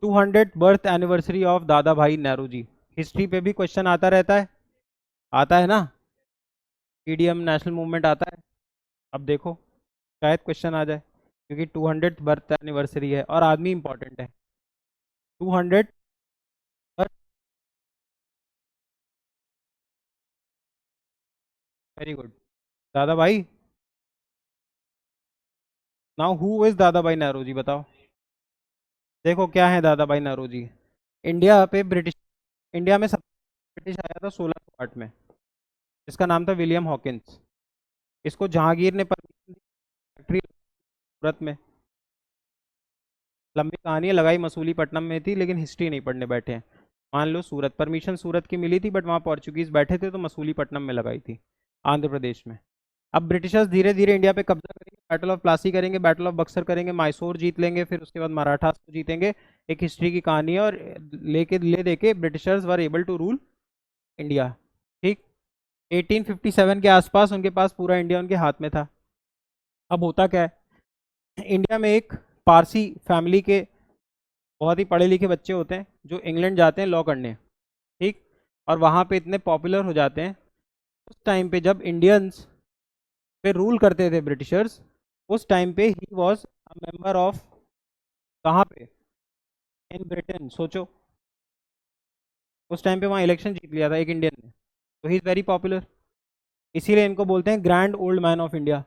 200 birth anniversary of दादा भाई Nehru ji. History पे भी क्वेश्चन आता है ना, पीडीएम नेशनल मूवमेंट आता है। अब देखो शायद क्वेश्चन आ जाए, क्योंकि 200 बर्थ एनिवर्सरी है और आदमी इंपॉर्टेंट है। 200 बर्थ, वेरी गुड। दादा भाई, नाउ हु इज दादा भाई नेहरू जी, बताओ। देखो क्या है दादा भाई नेहरू जी। इंडिया पे ब्रिटिश, इंडिया में सब ब्रिटिश आया था 1608 में। इसका नाम था विलियम हॉकिंस। इसको जहांगीर ने परमिशन दी फैक्ट्री सूरत में। लंबी कहानी है, लगाई मसूलीपट्टनम में थी, लेकिन हिस्ट्री नहीं पढ़ने बैठे हैं। मान लो सूरत, परमिशन सूरत की मिली थी, बट वहाँ पोर्चुगीज बैठे थे तो मसूलीपट्टनम में लगाई थी, आंध्र प्रदेश में। अब ब्रिटिशर्स धीरे धीरे इंडिया पे कब्जा करेंगे, बैटल ऑफ प्लासी करेंगे, बैटल ऑफ बक्सर करेंगे, मैसूर जीत लेंगे, फिर उसके बाद मराठास को जीतेंगे। एक हिस्ट्री की कहानी है, और लेके ले देके Britishers were able to rule India. ठीक, 1857 के आसपास उनके पास पूरा इंडिया उनके हाथ में था। अब होता क्या है, इंडिया में एक पारसी फैमिली के बहुत ही पढ़े लिखे बच्चे होते हैं जो इंग्लैंड जाते हैं लॉ करने। ठीक, और वहाँ पे इतने पॉपुलर हो जाते हैं। उस टाइम पे जब इंडियंस पे रूल करते थे ब्रिटिशर्स, उस टाइम पे he was a member of, कहाँ पे, इन ब्रिटेन। सोचो, उस टाइम पे वहाँ इलेक्शन जीत लिया था एक इंडियन ने, तो ही इज़ वेरी पॉपुलर। इसीलिए इनको बोलते हैं grand old man of India.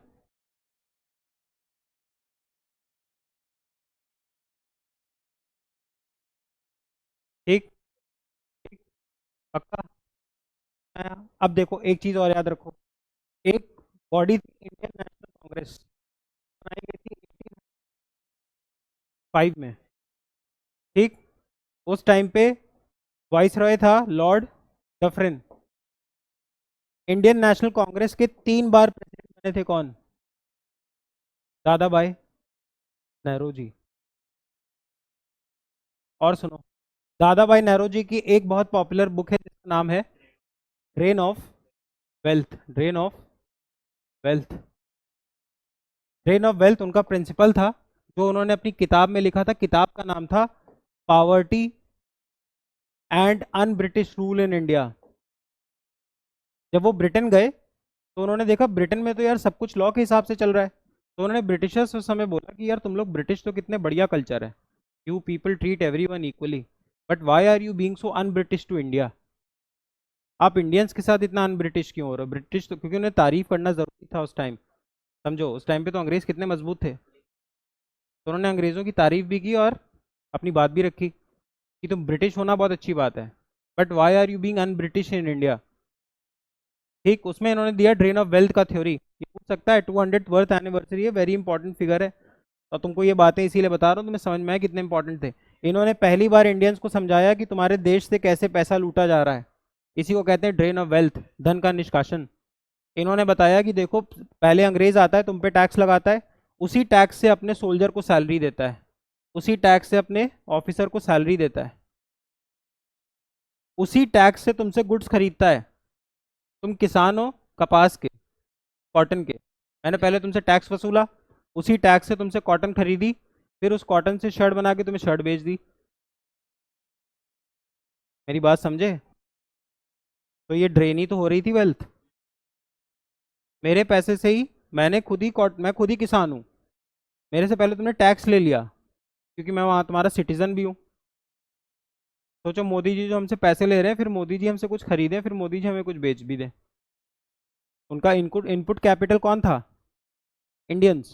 ठीक, ठीक, पक्का। अब देखो एक चीज़ और याद रखो, एक बॉडी थी इंडियन नेशनल कांग्रेस, बनाई गई थी 1805 में। ठीक, उस टाइम पे वाइस रॉय था Lord Dufferin. Indian national Congress के 3 बार प्रेसिडेंट बने थे कौन? दादा भाई नेहरू जी। और सुनो, दादा भाई नेहरू जी की एक बहुत पॉपुलर बुक है जिसका नाम है drain of wealth. Drain of wealth, drain of wealth उनका प्रिंसिपल था, जो उन्होंने अपनी किताब में लिखा था। किताब का नाम था poverty and un British rule in India. जब वो ब्रिटेन गए तो उन्होंने देखा ब्रिटेन में तो यार सब कुछ लॉ के हिसाब से चल रहा है। तो उन्होंने ब्रिटिशर्स उस समय बोला कि यार तुम लोग ब्रिटिश तो कितने बढ़िया कल्चर है, you people treat everyone equally, but why are you being so un British to India? आप इंडियंस के साथ इतना अन ब्रिटिश क्यों हो रहे हो? ब्रिटिश तो, क्योंकि उन्हें तारीफ करना जरूरी था उस टाइम। समझो उस टाइम पे तो अंग्रेज कितने मजबूत थे, तो उन्होंने अंग्रेजों की तारीफ भी की और अपनी बात भी रखी कि तुम ब्रिटिश होना बहुत अच्छी बात है, but why are you being un British in India. ठीक, उसमें इन्होंने दिया ड्रेन ऑफ वेल्थ का थ्योरी। ये पूछ सकता है, 200 बर्थ एनिवर्सरी है, वेरी इंपॉर्टेंट फिगर है। और तुमको ये बातें इसीलिए बता रहा हूँ, तुम्हें समझ में आया कितने इंपॉर्टेंट थे। इन्होंने पहली बार इंडियंस को समझाया कि तुम्हारे देश से कैसे पैसा लूटा जा रहा है। इसी को कहते हैं ड्रेन ऑफ वेल्थ, धन का निष्कासन। इन्होंने बताया कि देखो, पहले अंग्रेज आता है, तुम पे टैक्स लगाता है, उसी टैक्स से अपने सोल्जर को सैलरी देता है, उसी टैक्स से अपने ऑफिसर को सैलरी देता है, उसी टैक्स से तुमसे गुड्स खरीदता है। तुम किसान हो कपास के, कॉटन के, मैंने पहले तुमसे टैक्स वसूला, उसी टैक्स से तुमसे कॉटन खरीदी, फिर उस कॉटन से शर्ट बना के तुम्हें शर्ट बेच दी। मेरी बात समझे? तो ये ड्रेन ही तो हो रही थी वेल्थ। मेरे पैसे से ही, मैं खुद ही किसान हूँ, मेरे से पहले तुमने टैक्स ले लिया, क्योंकि मैं वहाँ तुम्हारा सिटीजन भी हूँ। सोचो मोदी जी जो हमसे पैसे ले रहे हैं, फिर मोदी जी हमसे कुछ खरीदें, फिर मोदी जी हमें कुछ बेच भी दें। उनका इनपुट इनपुट कैपिटल कौन था? इंडियंस।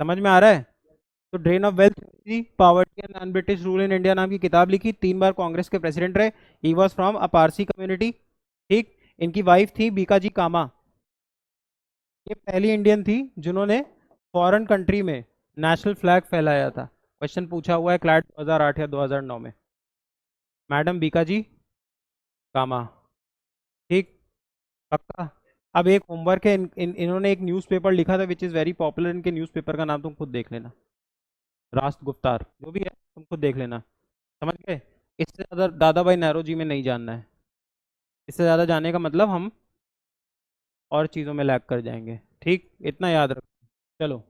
समझ में आ रहा है? तो ड्रेन ऑफ वेल्थ थी, poverty and non British rule in India नाम की किताब लिखी, 3 बार कांग्रेस के प्रेसिडेंट रहे। He was from a Parsi community. ठीक, इनकी वाइफ थी बीकाजी कामा। ये पहली इंडियन थी जिन्होंने फॉरेन कंट्री में नेशनल फ्लैग फहराया था। क्वेश्चन पूछा हुआ है क्लैट 2008 या 2009 में, मैडम बीकाजी कामा। ठीक, पक्का। अब एक होमवर्क है, इन्होंने एक न्यूज़पेपर लिखा था विच इज़ वेरी पॉपुलर। इनके न्यूज़पेपर का नाम तुम खुद देख लेना, राष्ट्र गुप्तार, जो भी है तुम खुद देख लेना। समझ गए? इससे ज़्यादा दादा भाई नेहरू जी में नहीं जानना है। इससे ज़्यादा जानने का मतलब हम और चीज़ों में लैग कर जाएंगे। ठीक, इतना याद रखो। चलो।